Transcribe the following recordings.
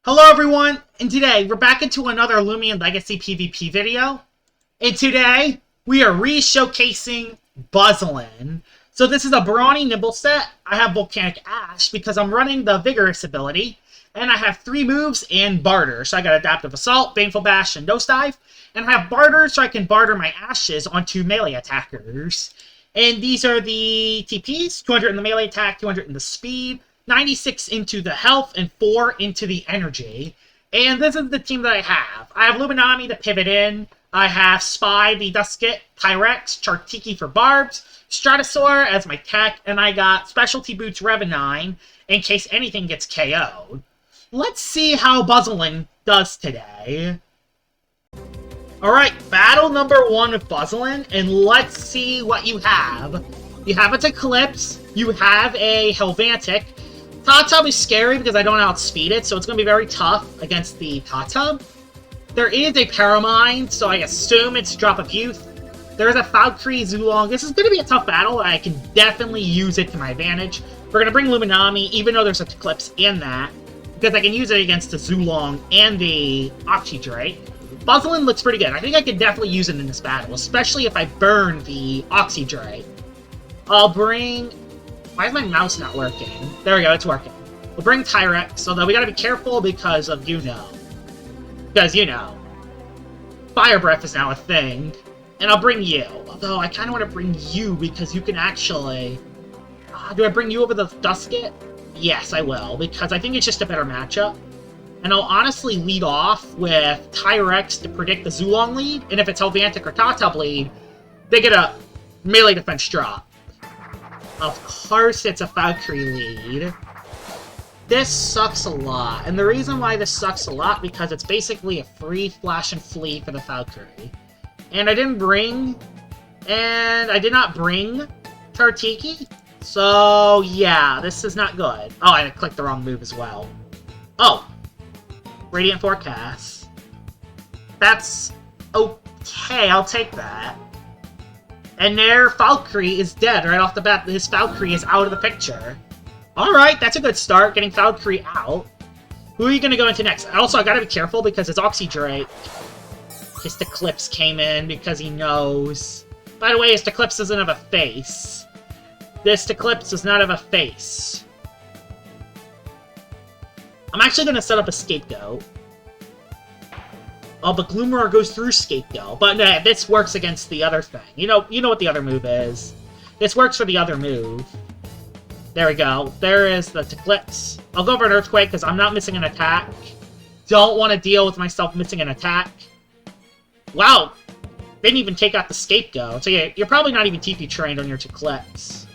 Hello everyone, and today we're back into another Loomian Legacy PvP video. And today, we are re-showcasing Buzzolen. So this is a Brawny Nimble set. I have Volcanic Ash because I'm running the Vigorous ability. And I have 3 moves and Barter. So I got Adaptive Assault, Baneful Bash, and Nosedive. And I have Barter so I can barter my Ashes onto melee attackers. And these are the TPs, 200 in the melee attack, 200 in the speed, 96 into the health, and 4 into the energy. And this is the team that I have. I have Luminami to pivot in. I have Spy the Dusket, Pyrex, Chartiki for Barbs, Stratosaur as my tech, and I got Specialty Boots Revenine in case anything gets KO'd. Let's see how Buzzolen does today. Alright, battle number 1 of Buzzolen, and let's see what you have. You have a Eclipse, you have a Helvantic. Totub is scary because I don't outspeed it, so it's going to be very tough against the Totub. There is a Paramine, so I assume it's Drop of Youth. There is a Valkyrie Zulong. This is going to be a tough battle, and I can definitely use it to my advantage. We're going to bring Luminami, even though there's a Eclipse in that, because I can use it against the Zulong and the Oxydrake. Buzzolen looks pretty good. I think I could definitely use it in this battle, especially if I burn the Oxydrake. I'll bring... Why is my mouse not working? There we go, it's working. We'll bring Tyrex, although we gotta be careful because of Because, Fire Breath is now a thing. And I'll bring you. Although, I kinda want to bring you because you can actually... do I bring you over the Dusket? Yes, I will, because I think it's just a better matchup. And I'll honestly lead off with Tyrex to predict the Zulong lead, and if it's Helvantic or Totub lead, they get a melee defense drop. Of course it's a Valkyrie lead. This sucks a lot, and the reason why this sucks a lot because it's basically a free Flash and Flee for the Valkyrie. And I did not bring Chartiki, so yeah, this is not good. Oh, I clicked the wrong move as well. Oh! Radiant Forecast. That's okay, I'll take that. And their Valkyrie is dead right off the bat. This Valkyrie is out of the picture. Alright, that's a good start, getting Valkyrie out. Who are you going to go into next? Also, I gotta be careful because it's Oxydrake. His Eclipse came in because he knows. By the way, his Eclipse doesn't have a face. This Eclipse does not have a face. I'm actually going to set up a Scapegoat. Oh, but Gloomroar goes through Scapegoat. But nah, this works against the other thing. You know what the other move is. This works for the other move. There we go. There is the Eclipse. I'll go for an Earthquake because I'm not missing an attack. Don't want to deal with myself missing an attack. Wow. Didn't even take out the Scapegoat. So yeah, you're probably not even TP trained on your Eclipse.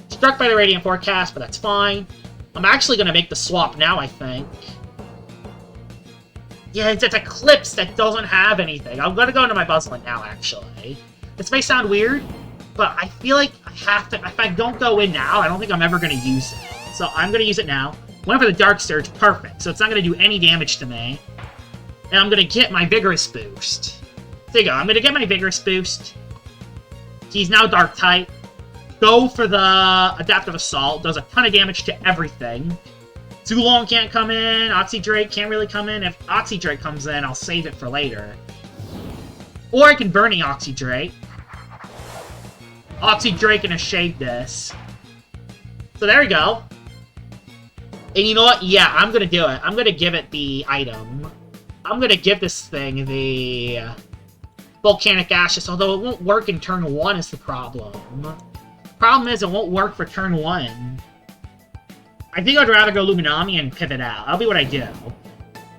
Struck by the Radiant Forecast, but that's fine. I'm actually going to make the swap now, I think. Yeah, it's an Eclipse that doesn't have anything. I'm going to go into my Buzzolen now, actually. This may sound weird, but I feel like I have to... If I don't go in now, I don't think I'm ever going to use it. So I'm going to use it now. Went for the Dark Surge, perfect. So it's not going to do any damage to me. And I'm going to get my Vigorous boost. There you go, I'm going to get my Vigorous boost. He's now Dark type. Go for the Adaptive Assault. Does a ton of damage to everything. Zulong can't come in. Oxydrake can't really come in. If Oxydrake comes in, I'll save it for later. Or I can Burning Oxydrake. Oxydrake and a Shade Disc. So there we go. And you know what? Yeah, I'm going to do it. I'm going to give it the item. I'm going to give this thing the Volcanic Ashes, although it won't work in turn 1 is the problem. Problem is, it won't work for turn 1. I think I'd rather go Luminami and pivot out. That'll be what I do.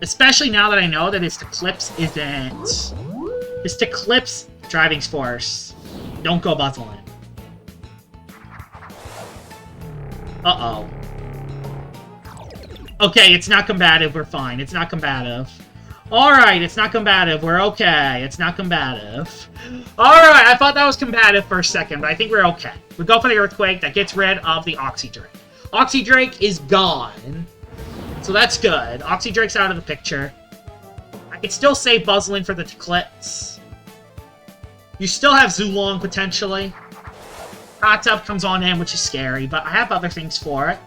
Especially now that I know that this Eclipse isn't... This Eclipse Driving Force. Don't go Buzzolen. Uh-oh. Okay, it's not combative. We're fine. It's not combative. Alright, it's not combative. We're okay. It's not combative. Alright, I thought that was combative for a second, but I think we're okay. We go for the Earthquake. That gets rid of the Oxydrake. Oxydrake is gone. So that's good. Oxydrake's out of the picture. I could still save Buzzolen for the Eclipse. You still have Zulong, potentially. Totub comes on in, which is scary, but I have other things for it.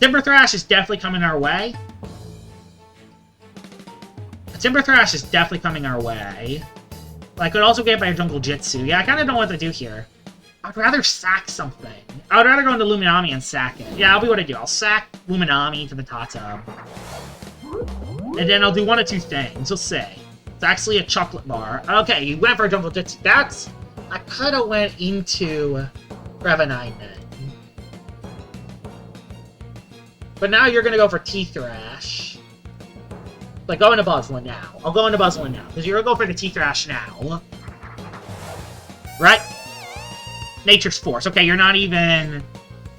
Timber Thrash is definitely coming our way. A Timber Thrash is definitely coming our way. But I could also get by a Jungle Jitsu. Yeah, I kind of don't know what to do here. I'd rather sack something. I would rather go into Luminami and sack it. Yeah, I'll be what I do. I'll sack Luminami to the Tata. And then I'll do one of two things. We'll see. It's actually a chocolate bar. Okay, you went for a Jungle Jitsu. That's... I could have went into Revenine then. But now you're going to go for T-Thrash. Like, go into Buzzolen now. I'll go into Buzzolen now. Because you're going to go for the T-Thrash now. Right? Nature's Force. Okay, you're not even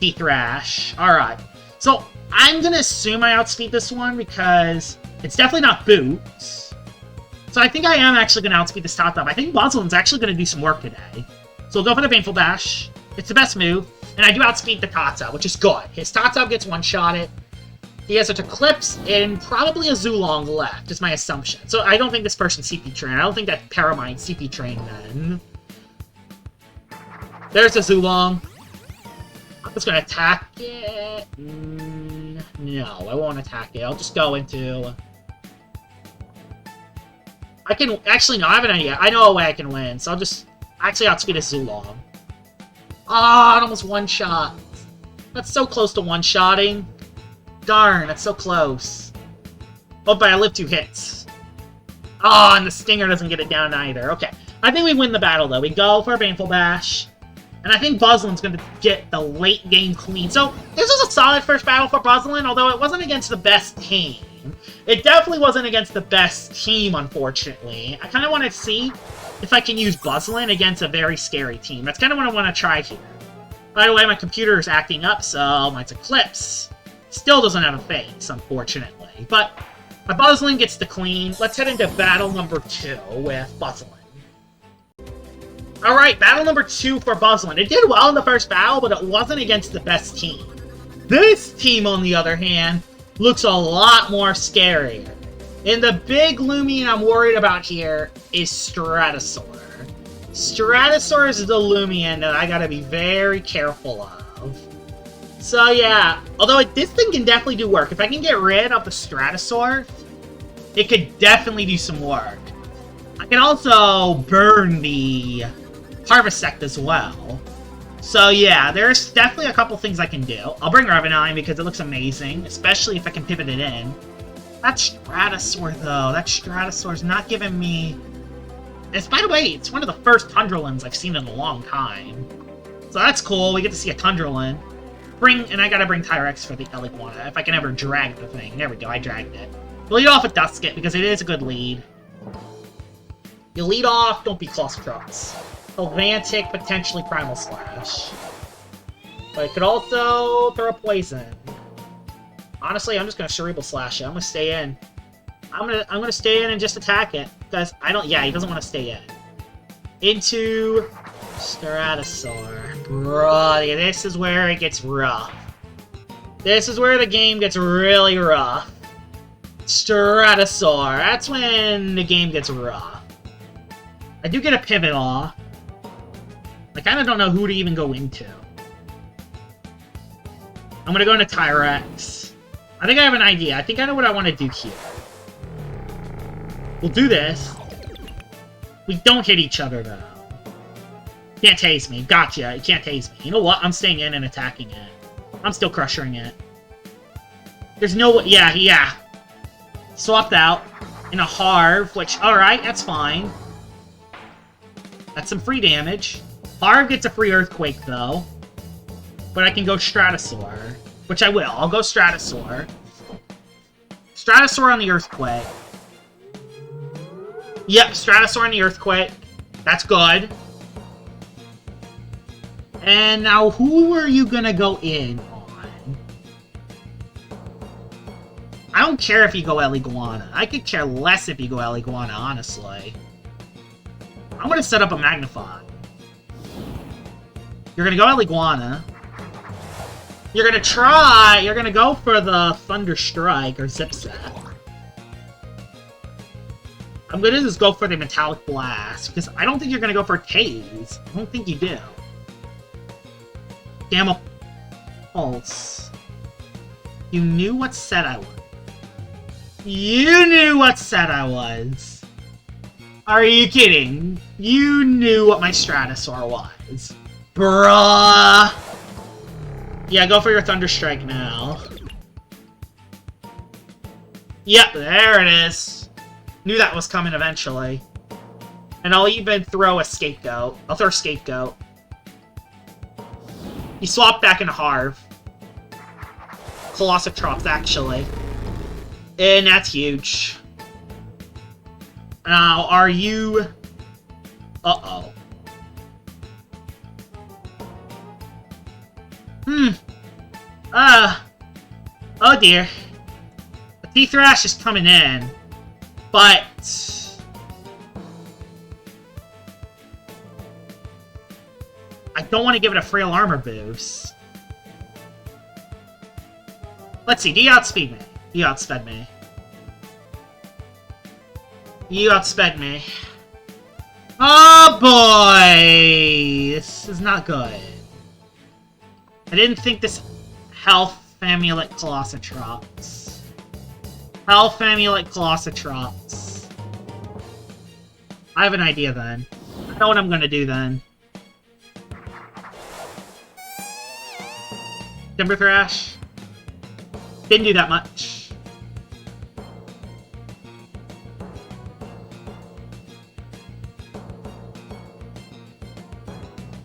T-Thrash. Alright. So, I'm going to assume I outspeed this one because it's definitely not Boots. So I think I am actually going to outspeed this Top-Up. I think Buzzolen's actually going to do some work today. So we'll go for the Baneful Bash. It's the best move. And I do outspeed the Tata, which is good. His Tata gets one-shotted. He has such Eclipse and probably a Zulong left, is my assumption. So I don't think this person's CP trained. I don't think that Paramine's CP trained then. There's a Zulong. I'm just going to attack it. No, I won't attack it. I'll just go into... I can... Actually, no, I have an idea. I know a way I can win, so I'll just... Actually, outspeed a Zulong. Ah, it almost one-shot. That's so close to one-shotting. Darn, that's so close. Oh, but I live 2 hits. Ah, and the Stinger doesn't get it down either. Okay, I think we win the battle, though. We go for a Baneful Bash. And I think Buzzolen's going to get the late game clean. So, this was a solid first battle for Buzzolen, although it wasn't against the best team. It definitely wasn't against the best team, unfortunately. I kind of want to see if I can use Buzzolen against a very scary team. That's kind of what I want to try here. By the way, my computer is acting up, so mine's Eclipse. Still doesn't have a face, unfortunately. But my Buzzolen gets the clean. Let's head into battle number 2 with Buzzolen. Alright, battle number 2 for Buzzolen. It did well in the first battle, but it wasn't against the best team. This team, on the other hand, looks a lot more scarier. And the big Loomian I'm worried about here is Stratosaur. Stratosaur is the Loomian that I gotta be very careful of. So yeah, although this thing can definitely do work. If I can get rid of the Stratosaur, it could definitely do some work. I can also burn the Harvestect as well. So yeah, there's definitely a couple things I can do. I'll bring Revenine because it looks amazing, especially if I can pivot it in. That Stratosaur, though, that Stratosaur's not giving me... By the way, it's one of the first Tundralins I've seen in a long time. So that's cool, we get to see a Tundralin. And I gotta bring Tyrex for the Eliguana, if I can ever drag the thing. There we go, I dragged it. We'll lead off with Dusket, because it is a good lead. You lead off, don't be Clustercrux. Atlantic, potentially Primal Slash. But it could also throw a Poison. Honestly, I'm just gonna Cerebral Slash it. I'm gonna stay in. I'm gonna stay in and just attack it. Because I don't... Yeah, he doesn't want to stay in. Into Stratosaur. Bruh, this is where it gets rough. This is where the game gets really rough. Stratosaur. That's when the game gets rough. I do get a pivot off. I kind of don't know who to even go into. I'm gonna go into Tyrex. I think I have an idea. I think I know what I want to do here. We'll do this. We don't hit each other, though. Can't tase me. Gotcha. You can't tase me. You know what? I'm staying in and attacking it. I'm still crushing it. There's no way... Yeah. Swapped out in a Harv, which... Alright, that's fine. That's some free damage. Harv gets a free Earthquake, though. But I can go Stratosaur. Which I will. I'll go Stratosaur. Stratosaur on the Earthquake. Yep, Stratosaur on the Earthquake. That's good. And now, who are you gonna go in on? I don't care if you go Eliguana. I could care less if you go Eliguana, honestly. I'm gonna set up a Magnify. You're gonna go Eliguana. You're gonna go for the Thunder Strike, or Zipzap. I'm gonna just go for the Metallic Blast, because I don't think you're gonna go for Tase. I don't think you do. Gamma Pulse. You knew what set I would. You knew what set I was. Are you kidding? You knew what my Stratosaur was. Bruh. Yeah, go for your Thunder Strike now. Yep, there it is. Knew that was coming eventually. And I'll even throw a Scapegoat. I'll throw a Scapegoat. He swapped back into Harv. Colossotrops, actually. And that's huge. Now, are you... Uh-oh. Oh dear. The T-Thrash is coming in. But... I don't want to give it a frail armor boost. Let's see, do you outspeed me? You outsped me. You outsped me. Oh boy! This is not good. I didn't think this Health Amulet Colossotrops. Health Amulet Colossotrops. I have an idea then. I know what I'm gonna do then. Timber Thrash. Didn't do that much.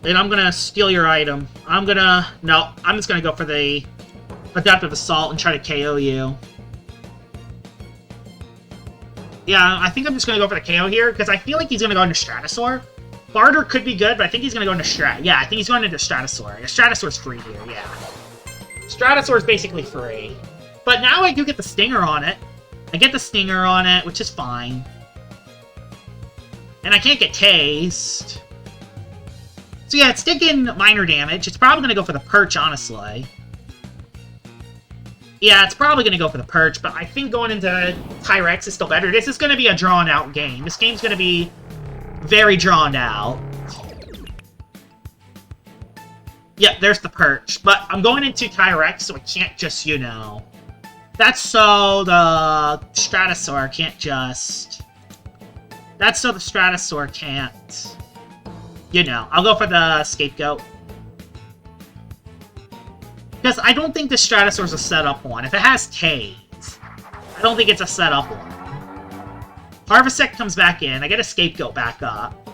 And I'm gonna steal your item. No, I'm just gonna go for the Adaptive Assault and try to KO you. Yeah, I think I'm just gonna go for the KO here, because I feel like he's gonna go into Stratosaur. Barter could be good, but I think he's gonna go into Yeah, I think he's going into Stratosaur. Yeah, Stratosaur's free here, yeah. Stratosaur's basically free. But now I do get the Stinger on it. I get the Stinger on it, which is fine. And I can't get tased. So yeah, it's taking minor damage. It's probably going to go for the Perch, honestly. Yeah, it's probably going to go for the Perch, but I think going into Tyrex is still better. This is going to be a drawn-out game. This game's going to be very drawn out. Yep, there's the Perch. But I'm going into Tyrex, so I can't just, you know... That's so the Stratosaur can't just... That's so the Stratosaur can't... You know, I'll go for the Scapegoat. Because I don't think the Stratosaur's a set-up one. If it has Tase, I don't think it's a set-up one. Harvesect comes back in. I get a Scapegoat back up.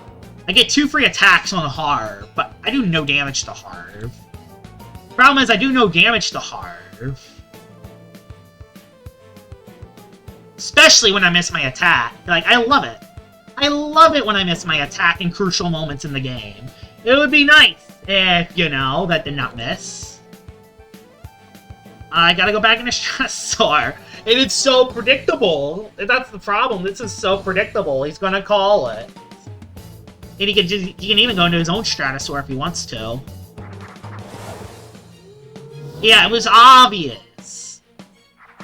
I get 2 free attacks on the Harv, but I do no damage to Harv. Problem is, I do no damage to Harv. Especially when I miss my attack. Like, I love it. I love it when I miss my attack in crucial moments in the game. It would be nice if, you know, that did not miss. I gotta go back into Stratosaur. And it's so predictable. That's the problem. This is so predictable. He's gonna call it. And he can even go into his own Stratosaur if he wants to. Yeah, it was obvious.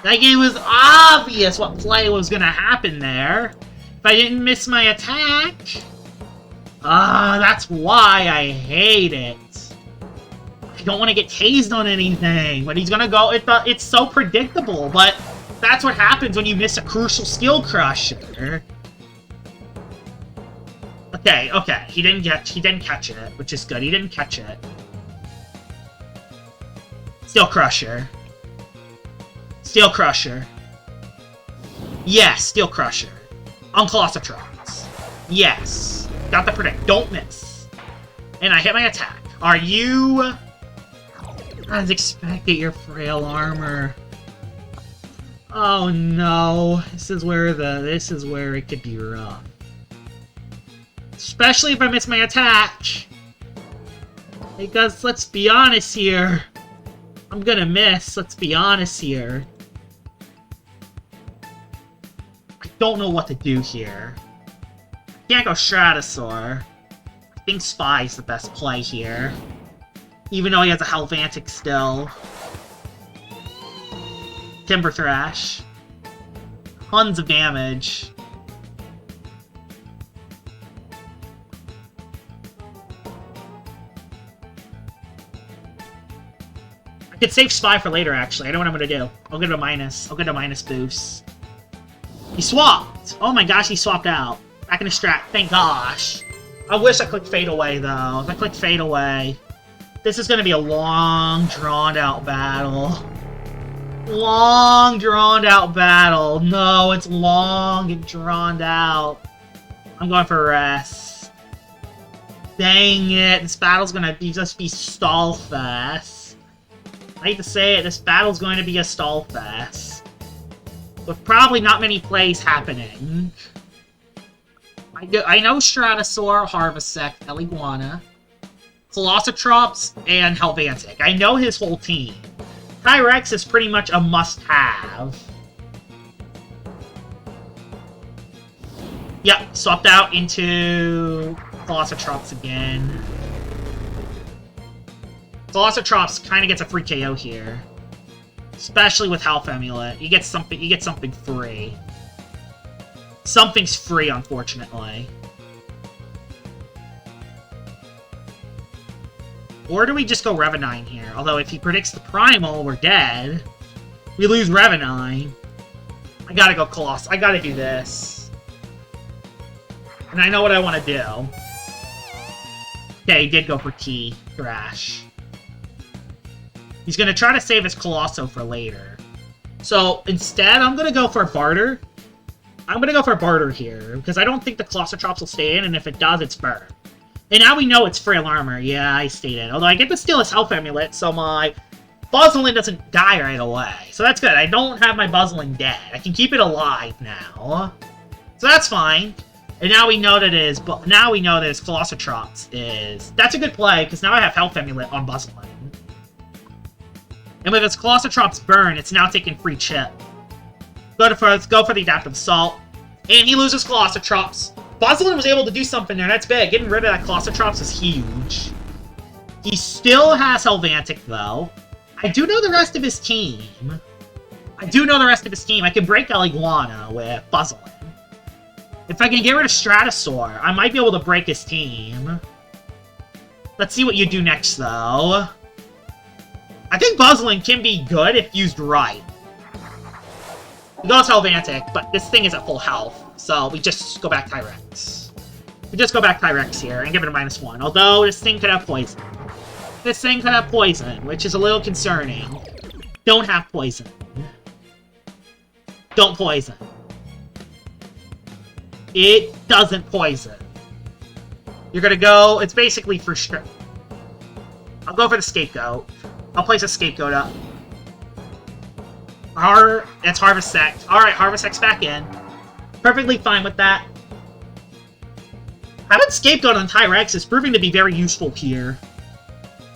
Like, it was obvious what play was gonna happen there. If I didn't miss my attack. That's why I hate it. I don't want to get tased on anything, but he's gonna go. It's so predictable, but that's what happens when you miss a crucial skill crusher. Okay, okay. He didn't catch it, which is good. He didn't catch it. Steel Crusher. Steel Crusher. Yes, Steel Crusher. On Colossotrops. Yes. Got the predict. Don't miss. And I hit my attack. Are you... As expected, your frail armor. Oh no. This is where it could be rough. Especially if I miss my attack. Because let's be honest here. I'm gonna miss, let's be honest here. I don't know what to do here. Can't go Stratosaur. I think Spy's the best play here. Even though he has a Helvantic still. Timber Thrash. Tons of damage. I could save Spy for later, actually. I know what I'm gonna do. I'll get a minus. I'll get a minus boost. He swapped! Oh my gosh, he swapped out. Back in the strat. Thank gosh. I wish I clicked Fade Away, though. If I click Fade Away... This is going to be a long, drawn-out battle. Long, drawn-out battle. No, it's long and drawn out. I'm going for rest. Dang it. This battle's going to just be stall fest. I hate to say it, this battle's going to be a stall fest. With probably not many plays happening. I know Stratosaur, Harvesect, Eliguana, Colossotrops, and Helvantic. I know his whole team. Tyrex is pretty much a must-have. Yep, swapped out into Colossotrops again. Colossotrops kind of gets a free KO here. Especially with Health Amulet. You get something free. Something's free, unfortunately. Or do we just go Revenine here? Although if he predicts the Primal, we're dead. We lose Revenine. I gotta go Coloss. I gotta do this. And I know what I want to do. Okay, he did go for T. Thrash. He's gonna try to save his Colosso for later. So, instead, I'm gonna go for Barter. I'm gonna go for Barter here, because I don't think the Colossotrops will stay in, and if it does, it's burn. And now we know it's Frail Armor. Yeah, I stayed in. Although I get to steal his Health Amulet, so my Buzzolen doesn't die right away. So that's good. I don't have my Buzzolen dead. I can keep it alive now. So that's fine. And now we know that his Colossotrops is... That's a good play, because now I have Health Amulet on Buzzolen. And with its Colossotrops burn, it's now taking free chip. Let's go for the Adaptive Assault. And he loses Colossotrops. Buzzolen was able to do something there. That's big. Getting rid of that Colossotrops is huge. He still has Helvantic, though. I do know the rest of his team. I can break Eliguana with Buzzolen. If I can get rid of Stratosaur, I might be able to break his team. Let's see what you do next, though. I think Buzzolen can be good if used right. We go to Helvantic, but this thing is at full health, so we just go back Tyrex. We just go back Tyrex here and give it a -1. Although this thing could have poison. This thing could have poison, which is a little concerning. Don't have poison. Don't poison. It doesn't poison. You're gonna go... It's basically for sure. I'll go for the Scapegoat. I'll place a Scapegoat up. It's Harvesect. Alright, Harvesect's back in. Perfectly fine with that. Having Scapegoat on Tyrex is proving to be very useful here.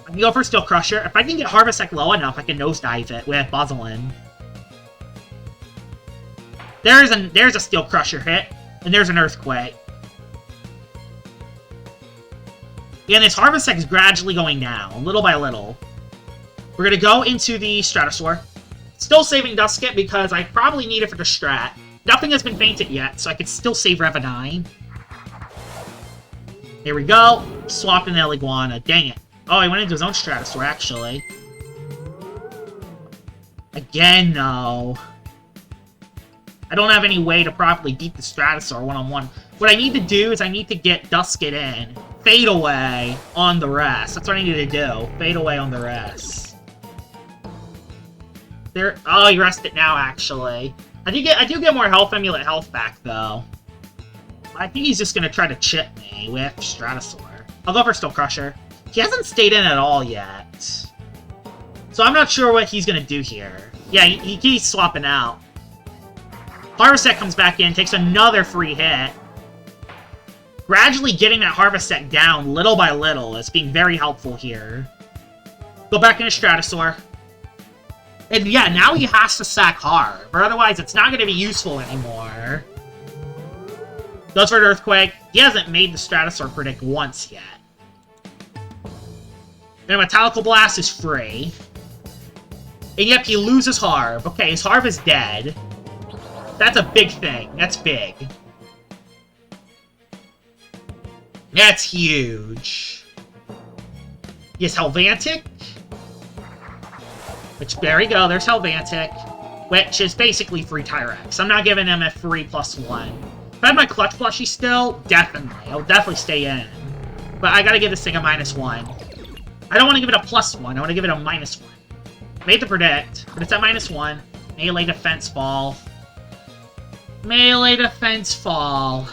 I can go for Steel Crusher. If I can get Harvesect low enough, I can nosedive it with Buzzolen. There's a Steel Crusher hit, and there's an Earthquake. And this Harvesect is gradually going down, little by little. We're gonna go into the Stratosaur. Still saving Dusket because I probably need it for the strat. Nothing has been fainted yet, so I could still save Revenine. Here we go. Swapped in the Eliguana. Dang it. Oh, he went into his own Stratosaur, actually. Again, no. I don't have any way to properly beat the Stratosaur one-on-one. What I need to do is I need to get Dusket in. Fade Away on the rest. That's what I need to do. Fade Away on the rest. Oh, he rested now, actually. I do get more Health Amulet health back, though. I think he's just gonna try to chip me with Stratosaur. I'll go for Steel Crusher. He hasn't stayed in at all yet. So I'm not sure what he's gonna do here. Yeah, he keeps swapping out. Harvesect comes back in, takes another free hit. Gradually getting that Harvesect down little by little is being very helpful here. Go back into Stratosaur. And yeah, now he has to sack Harv, or otherwise it's not going to be useful anymore. Goes for an Earthquake. He hasn't made the Stratosaur predict once yet. And Metallical Blast is free. And yep, he loses Harv. Okay, his Harv is dead. That's a big thing. That's big. That's huge. He has Helvantic. Which, there we go, there's Helvantic. which is basically free Tyrex. I'm not giving him a free +1. If I had my clutch plushie still, definitely. I would definitely stay in. But I gotta give this thing a -1. I don't want to give it a +1. I want to give it a -1. Made to predict, but it's at -1. Melee defense fall. Melee defense fall.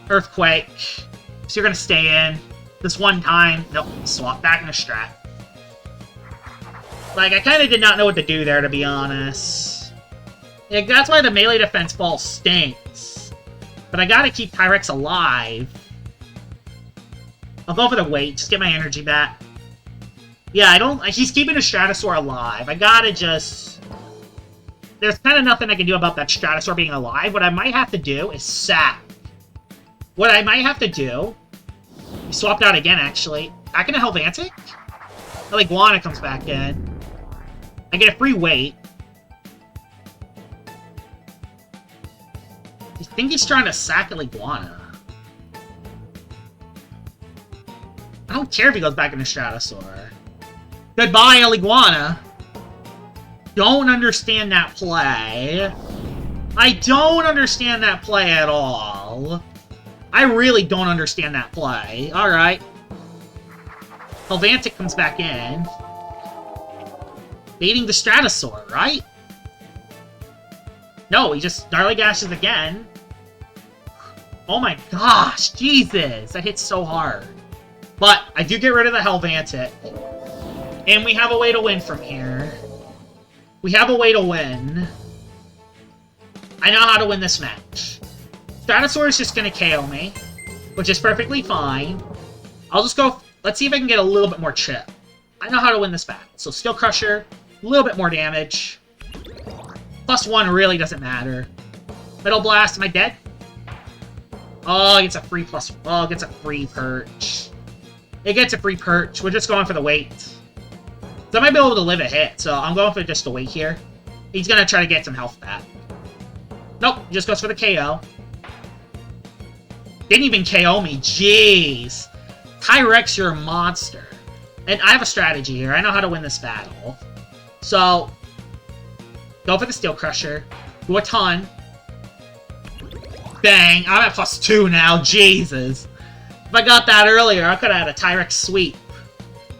Earthquake. So you're gonna stay in. This one time. Nope. Swap back into strat. Like, I kind of did not know what to do there, to be honest. Like, that's why the melee defense fall stinks. But I gotta keep Tyrex alive. I'll go for the wait. Just get my energy back. Yeah, I don't... He's keeping a Stratosaur alive. I gotta just... There's kind of nothing I can do about that Stratosaur being alive. What I might have to do is sack. What I might have to do... He swapped out again, actually. Back into Helvantic? Oh, Iguana comes back in. I get a free wait. I think he's trying to sack an Iguana. I don't care if he goes back into Stratosaur. Goodbye, Iguana. Don't understand that play. I don't understand that play at all. I really don't understand that play. Alright. Helvantic comes back in. Baiting the Stratosaur, right? No, he just Gnarly Gashes again. Oh my gosh, Jesus! That hits so hard. But I do get rid of the Helvantic. And we have a way to win from here. We have a way to win. I know how to win this match. Stratosaur is just going to KO me, which is perfectly fine. I'll just go... Let's see if I can get a little bit more chip. I know how to win this battle. So Skill Crusher, a little bit more damage. +1 really doesn't matter. Metal Blast, am I dead? Oh, it gets a free +... Oh, it gets a free perch. It gets a free perch. We're just going for the wait. So I might be able to live a hit, so I'm going for just the wait here. He's going to try to get some health back. Nope, he just goes for the KO. Didn't even KO me, jeez. Tyrex, you're a monster. And I have a strategy here. I know how to win this battle. So, go for the Steel Crusher. Do a ton. Bang, I'm at +2 now, Jesus. If I got that earlier, I could have had a Tyrex sweep.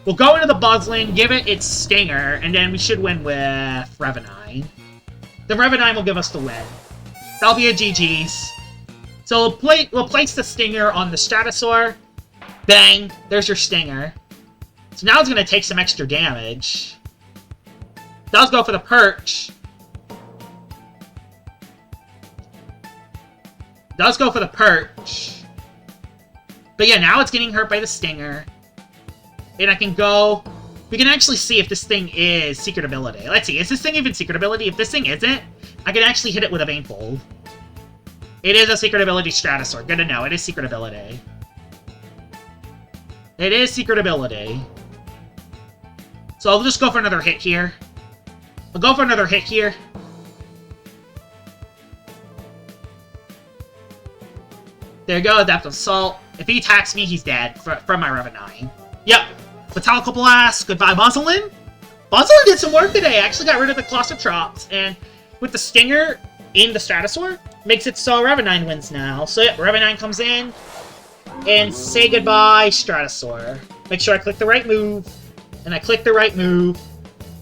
We'll go into the Buzzolen, give it its Stinger, and then we should win with Revenine. The Revenine will give us the win. That'll be a GG's. So we'll place the Stinger on the Stratosaur. Bang! There's your Stinger. So now it's going to take some extra damage. Does go for the Perch. Does go for the Perch. But yeah, now it's getting hurt by the Stinger. And I can go... We can actually see if this thing is Secret Ability. Let's see, is this thing even Secret Ability? If this thing isn't, I can actually hit it with a Vein-Fold. It is a Secret Ability Stratosaur. Good to know. It is Secret Ability. It is Secret Ability. So I'll just go for another hit here. I'll go for another hit here. There you go, Adept Assault. If he attacks me, he's dead from my Revenine. Yep. Metallical Blast. Goodbye, Buzzolen. Buzzolen did some work today. I actually got rid of the Colossal and with the Stinger in the Stratosaur, makes it so Revenine wins now. So yeah, Revenine comes in, and say goodbye, Stratosaur. Make sure I click the right move, and I click the right move,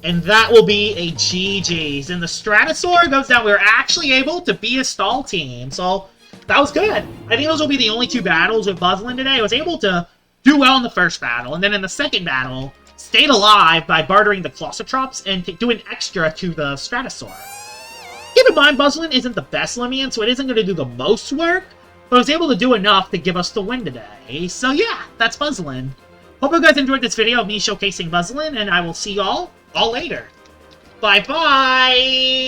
and that will be a GG's. And the Stratosaur goes down. We were actually able to be a stall team, so that was good. I think those will be the only 2 battles with Buzzolen today. I was able to do well in the first battle, and then in the second battle, stayed alive by bartering the Colossotrops and doing extra to the Stratosaur. Keep in mind, Buzzolen isn't the best Loomian, so it isn't going to do the most work, but I was able to do enough to give us the win today. So yeah, that's Buzzolen. Hope you guys enjoyed this video of me showcasing Buzzolen, and I will see y'all all later. Bye-bye!